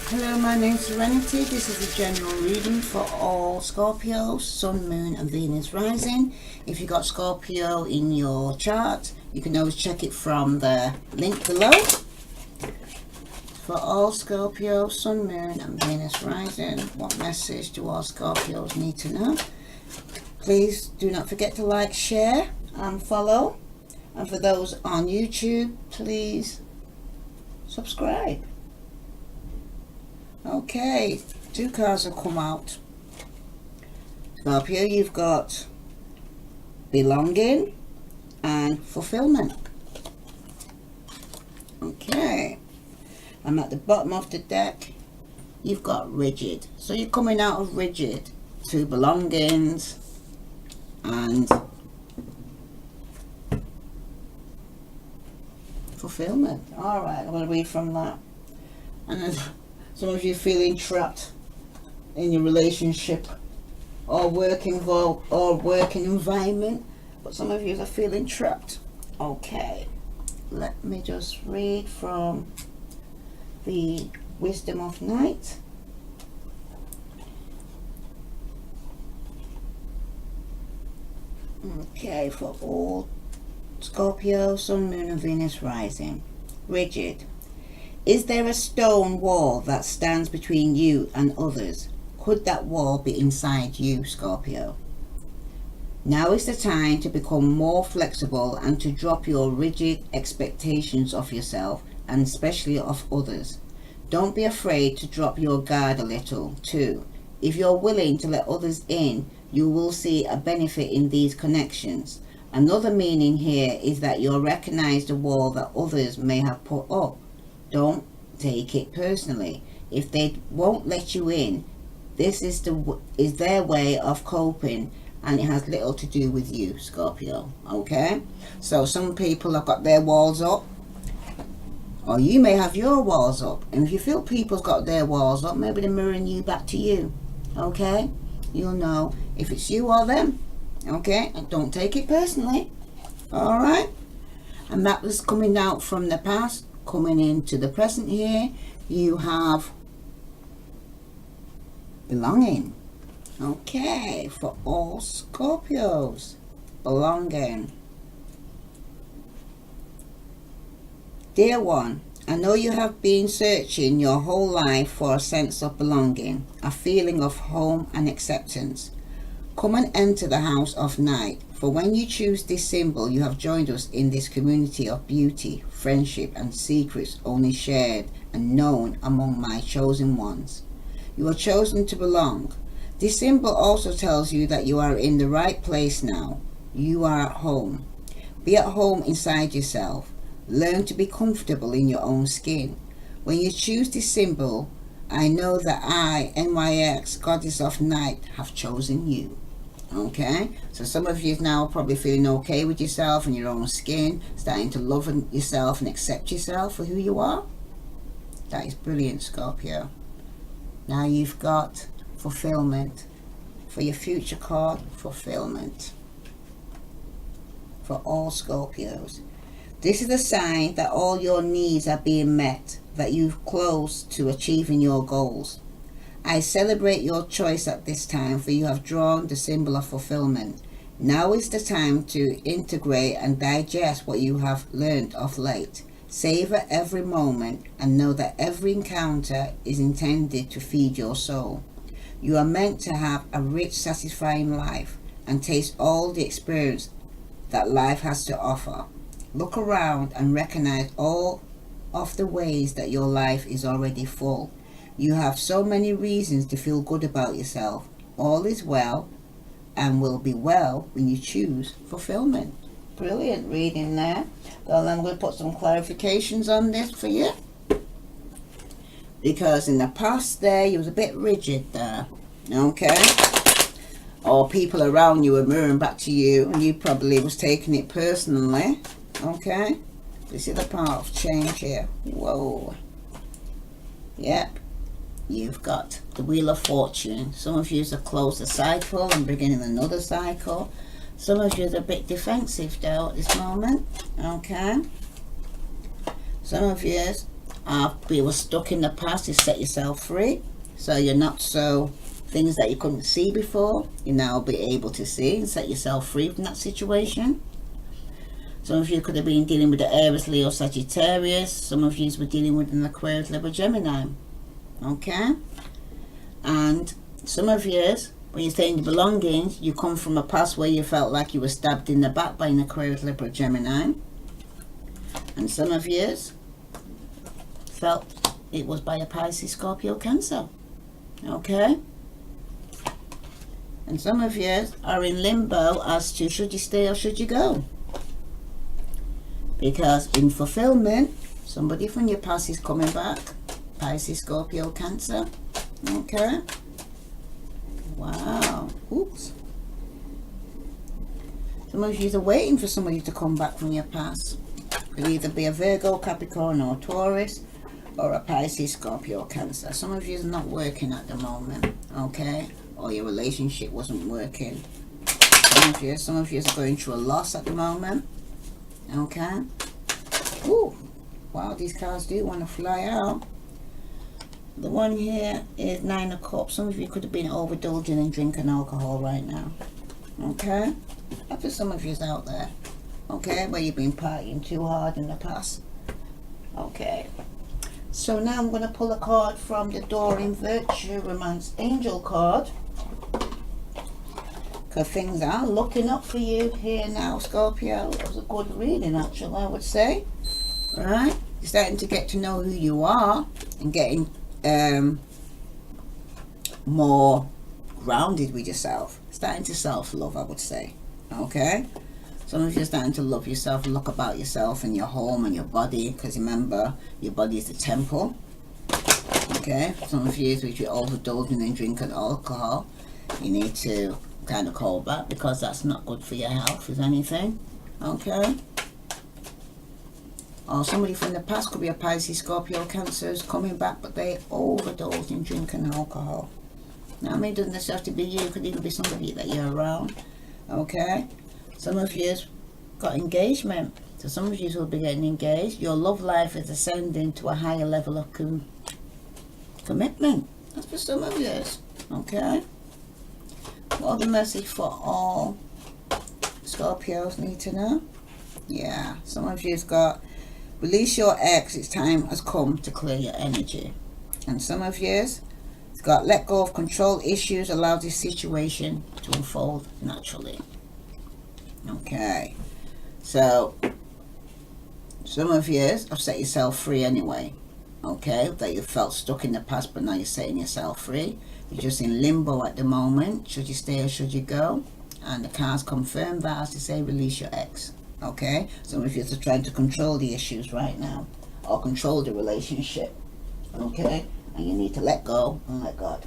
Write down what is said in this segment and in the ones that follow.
Hello, my name is Serenity. This is a general reading for all Scorpio, Sun, Moon and Venus rising. If you got Scorpio in your chart, you can always check it from the link below. For all Scorpio, Sun, Moon and Venus rising, what message do all Scorpios need to know? Please do not forget to like, share and follow. And for those on YouTube, please subscribe. Okay, 2 cards have come out. Scorpio, you've got belonging and fulfillment. Okay, and at the bottom of the deck, you've got rigid. So you're coming out of rigid to belongings and fulfillment. All right, I'm going to read from that. And then some of you feeling trapped in your relationship or working environment, but some of you are feeling trapped. Okay, let me just read from the Wisdom of Night. Okay, for all Scorpio, Sun, Moon and Venus rising. Rigid. Is there a stone wall that stands between you and others? Could that wall be inside you, Scorpio? Now is the time to become more flexible and to drop your rigid expectations of yourself and especially of others. Don't be afraid to drop your guard a little too. If you're willing to let others in, you will see a benefit in these connections. Another meaning here is that you'll recognize the wall that others may have put up. Don't take it personally. If they won't let you in, this is their way of coping, and it has little to do with you, Scorpio. Okay, so some people have got their walls up, or you may have your walls up, and if you feel people's got their walls up, maybe they're mirroring you back to you. Okay, you'll know if it's you or them. Okay, and don't take it personally. All right, and that was coming out from the past, coming into the present. Here you have belonging. Okay, for all Scorpios, belonging. Dear one, I know you have been searching your whole life for a sense of belonging, a feeling of home and acceptance. Come and enter the house of night, for when you choose this symbol, you have joined us in this community of beauty, friendship and secrets only shared and known among my chosen ones. You are chosen to belong. This symbol also tells you that you are in the right place now. You are at home. Be at home inside yourself. Learn to be comfortable in your own skin. When you choose this symbol, I know that I, NYX, Goddess of Night, have chosen you. Okay, so some of you now are probably feeling okay with yourself and your own skin, starting to love yourself and accept yourself for who you are. That is brilliant, Scorpio. Now you've got fulfillment. For your future card, fulfillment. For all Scorpios. This is a sign that all your needs are being met, that you're close to achieving your goals. I celebrate your choice at this time, for you have drawn the symbol of fulfillment. Now is the time to integrate and digest what you have learned of late. Savor every moment and know that every encounter is intended to feed your soul. You are meant to have a rich, satisfying life and taste all the experience that life has to offer. Look around and recognize all of the ways that your life is already full. You have so many reasons to feel good about yourself. All is well and will be well when you choose fulfillment. Brilliant reading there. Well, I'm going to put some clarifications on this for you, because in the past there you was a bit rigid there. Okay, or people around you were mirroring back to you and you probably was taking it personally. Okay, this is the part of change here. Whoa. Yep. You've got the Wheel of Fortune. Some of you are close a cycle and beginning another cycle. Some of you are a bit defensive though at this moment. Okay. Some of you You were stuck in the past, you set yourself free. So you're not so, things that you couldn't see before, you now be able to see and set yourself free from that situation. Some of you could have been dealing with the Aries, Leo, Sagittarius. Some of you were dealing with an Aquarius, Libra, Gemini. Okay? And some of you, when you're saying the belongings, you come from a past where you felt like you were stabbed in the back by an Aquarius, Libra, Gemini. And some of you felt it was by a Pisces, Scorpio, Cancer. Okay? And some of you are in limbo as to should you stay or should you go. Because in fulfillment, somebody from your past is coming back. Pisces, Scorpio, Cancer. Okay? Wow. Oops. Some of you are waiting for somebody to come back from your past. Could either be a Virgo, Capricorn, or Taurus, or a Pisces, Scorpio, Cancer. Some of you are not working at the moment. Okay? Or your relationship wasn't working. Some of you are going through a loss at the moment. Okay. Ooh. Wow, these cards do want to fly out. The one here is Nine of Cups. Some of you could have been overindulging and drinking alcohol right now. Okay. That's for some of you out there. Okay, where you've been partying too hard in the past. Okay. So now I'm going to pull a card from the Doreen Virtue Romance Angel card. Because things are looking up for you here now, Scorpio. It was a good reading, actually, I would say. Right? You're starting to get to know who you are and getting more grounded with yourself. Starting to self-love, I would say. Okay? Some of you are starting to love yourself, look about yourself and your home and your body. Because remember, your body is the temple. Okay? Some of you, if you're overdosing and drinking alcohol, you need to kind of call back because that's not good for your health, if anything. Okay? Or somebody from the past, could be a Pisces, Scorpio, Cancer, is coming back, but they overdosed in drinking alcohol. Now, I mean, it doesn't necessarily have to be you. It could even be somebody that you're around. Okay? Some of you got engagement. So some of you will be getting engaged. Your love life is ascending to a higher level of commitment. That's for some of you. Okay? What the message for all Scorpios need to know? Yeah, some of you've got release your ex, its time has come to clear your energy. And some of you's got let go of control issues, allow this situation to unfold naturally. Okay, so some of you have set yourself free anyway. Okay, that you felt stuck in the past, but now you're setting yourself free. You're just in limbo at the moment. Should you stay or should you go? And the cards confirm that, as to say, release your ex. Okay? Some of you are trying to control the issues right now, or control the relationship. Okay? And you need to let go and let God.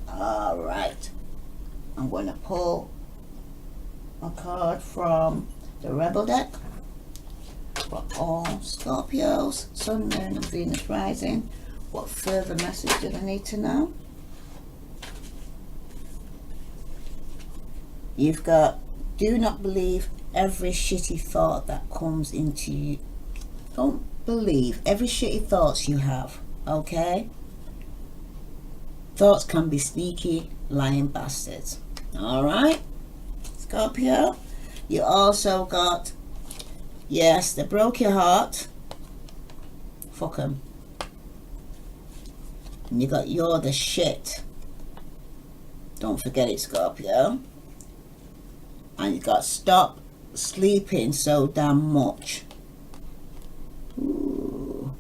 Alright. I'm going to pull a card from the Rebel deck for all Scorpios, Sun, Moon, and Venus rising. What further message do I need to know? You've got, do not believe every shitty thought that comes into you. Don't believe every shitty thoughts you have, okay? Thoughts can be sneaky, lying bastards. Alright, Scorpio? You also got, yes, they broke your heart. Fuck 'em. And you got, you're the shit. Don't forget it, Scorpio. And you got, stop sleeping so damn much. Ooh.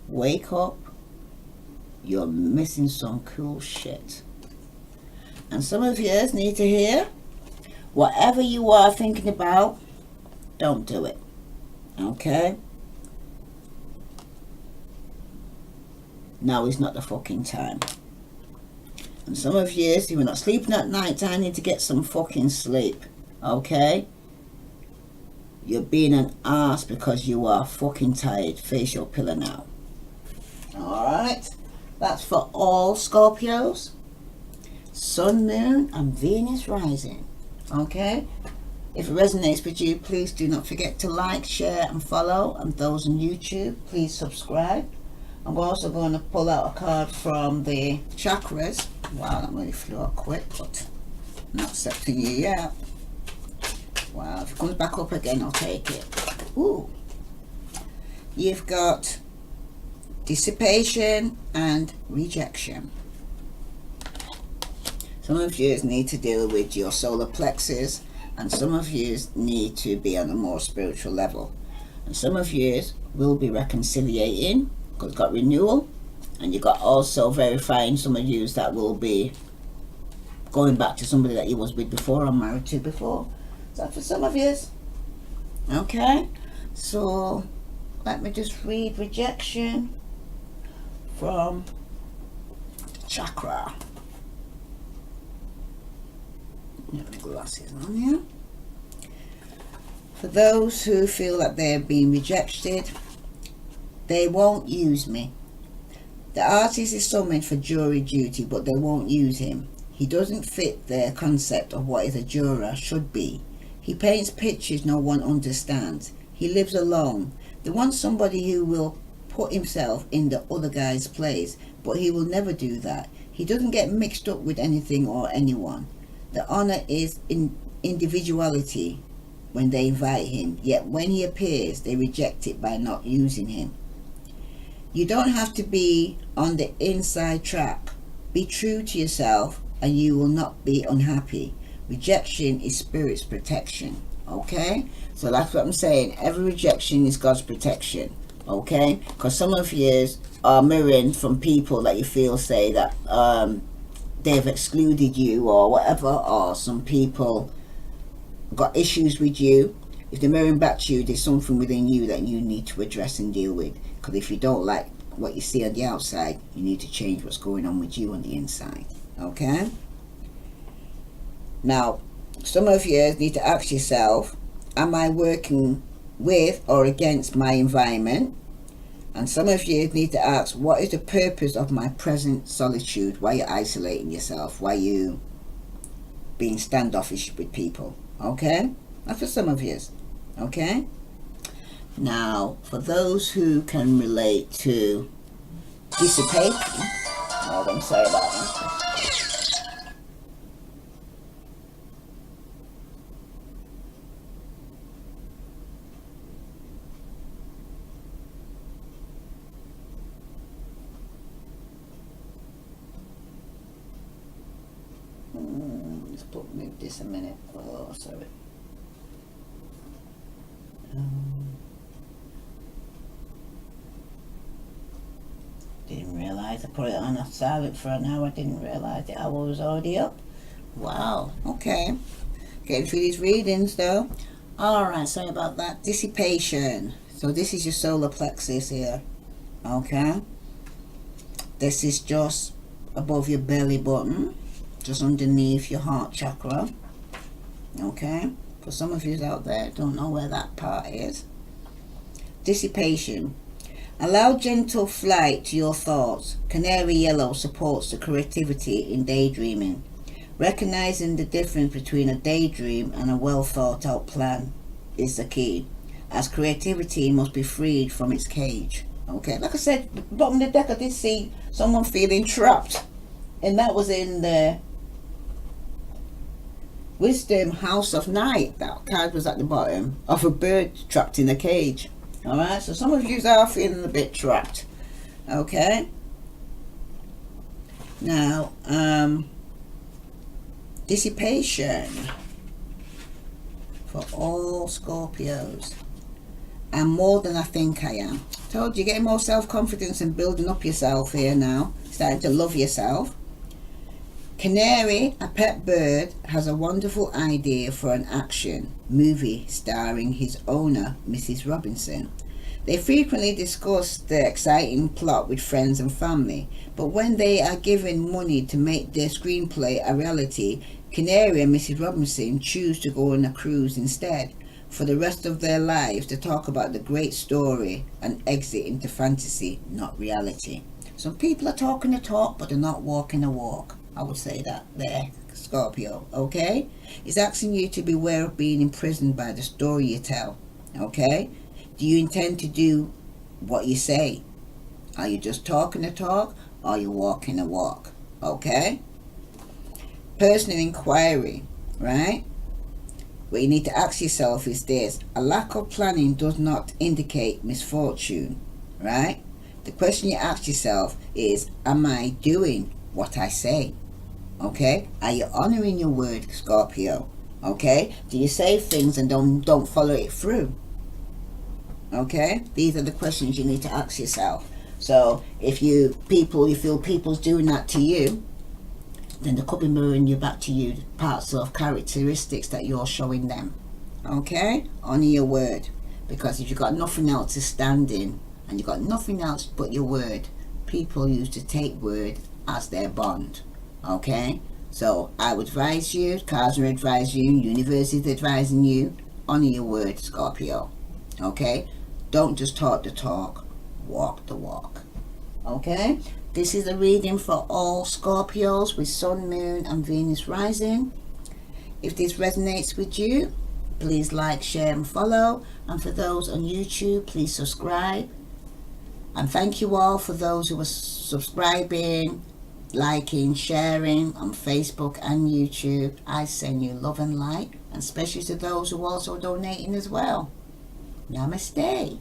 Wake up. You're missing some cool shit. And some of you need to hear, whatever you are thinking about, don't do it. Okay? Now is not the fucking time. And some of you, if you're not sleeping at night, I need to get some fucking sleep. Okay? You're being an ass because you are fucking tired. Face your pillow now. Alright? That's for all Scorpios. Sun, Moon, and Venus rising. Okay? If it resonates with you, please do not forget to like, share, and follow. And those on YouTube, please subscribe. I'm also going to pull out a card from the chakras. Wow, that really flew up quick, but not accepting you yet. Wow, if it comes back up again, I'll take it. Ooh. You've got dissipation and rejection. Some of you need to deal with your solar plexus, and some of you need to be on a more spiritual level. And some of you will be reconciliating, because you've got renewal, and you've got also verifying some of you that will be going back to somebody that you was with before or married to before. Is that for some of you? Okay, so let me just read rejection from chakra. Get my glasses on here. For those who feel that they're being rejected, they won't use me. The artist is summoned for jury duty, but they won't use him. He doesn't fit their concept of what is a juror should be. He paints pictures no one understands. He lives alone. They want somebody who will put himself in the other guy's place, but he will never do that. He doesn't get mixed up with anything or anyone. The honor is in individuality when they invite him, yet when he appears, they reject it by not using him. You don't have to be on the inside track. Be true to yourself and you will not be unhappy. Rejection is spirit's protection. Okay? So that's what I'm saying. Every rejection is God's protection. Okay? Because some of you are mirroring from people that you feel say that they've excluded you or whatever, or some people got issues with you. If they're mirroring back to you, there's something within you that you need to address and deal with. Because if you don't like what you see on the outside, you need to change what's going on with you on the inside. Okay? Now, some of you need to ask yourself, am I working with or against my environment? And some of you need to ask, what is the purpose of my present solitude? Why are you isolating yourself? Why are you being standoffish with people? Okay? That's for some of you. Okay? Now, for those who can relate to dissipation, oh, I'm sorry about that. Let's put make this a minute. Oh, sorry. Didn't realize I put it on a silent for an hour. Didn't realize the hour was already up. Wow. Okay. Getting through these readings though. Alright, sorry about that. Dissipation. So this is your solar plexus here. Okay. This is just above your belly button. Just underneath your heart chakra. Okay. For some of you out there don't know where that part is. Dissipation. Allow gentle flight to your thoughts. Canary yellow supports the creativity in daydreaming. Recognizing the difference between a daydream and a well thought out plan is the key, as creativity must be freed from its cage. Okay, like I said, bottom of the deck I did see someone feeling trapped, and that was in the Wisdom House of Night. That card was at the bottom of a bird trapped in a cage. Alright, so some of you are feeling a bit trapped. Okay. Now, dissipation for all Scorpios. I'm more than I think I am. Told you, getting more self-confidence and building up yourself here now. Starting to love yourself. Canary, a pet bird, has a wonderful idea for an action movie starring his owner, Mrs. Robinson. They frequently discuss the exciting plot with friends and family, but when they are given money to make their screenplay a reality, Canary and Mrs. Robinson choose to go on a cruise instead, for the rest of their lives to talk about the great story and exit into fantasy, not reality. Some people are talking the talk, but they're not walking the walk. I would say that there, Scorpio, okay? It's asking you to beware of being imprisoned by the story you tell, okay? Do you intend to do what you say? Are you just talking the talk, or are you walking the walk? Okay? Personal inquiry, right? What you need to ask yourself is this: a lack of planning does not indicate misfortune, right? The question you ask yourself is, am I doing what I say? Okay? Are you honoring your word, Scorpio? Okay? Do you say things and don't follow it through? Okay? These are the questions you need to ask yourself. So if you feel people's doing that to you, then they could be mirroring you back to you parts of characteristics that you're showing them. Okay? Honor your word. Because if you've got nothing else to stand in, and you've got nothing else but your word, people used to take word as their bond. Okay? So I would advise you, cards are advising you, universe is advising you, honor your word, Scorpio. Okay? Don't just talk the talk, walk the walk. Okay? This is a reading for all Scorpios with Sun, Moon and Venus rising. If this resonates with you, please like, share and follow. And for those on YouTube, please subscribe. And thank you all for those who are subscribing, liking, sharing on Facebook and YouTube. I send you love and light, and especially to those who are also donating as well. Namaste.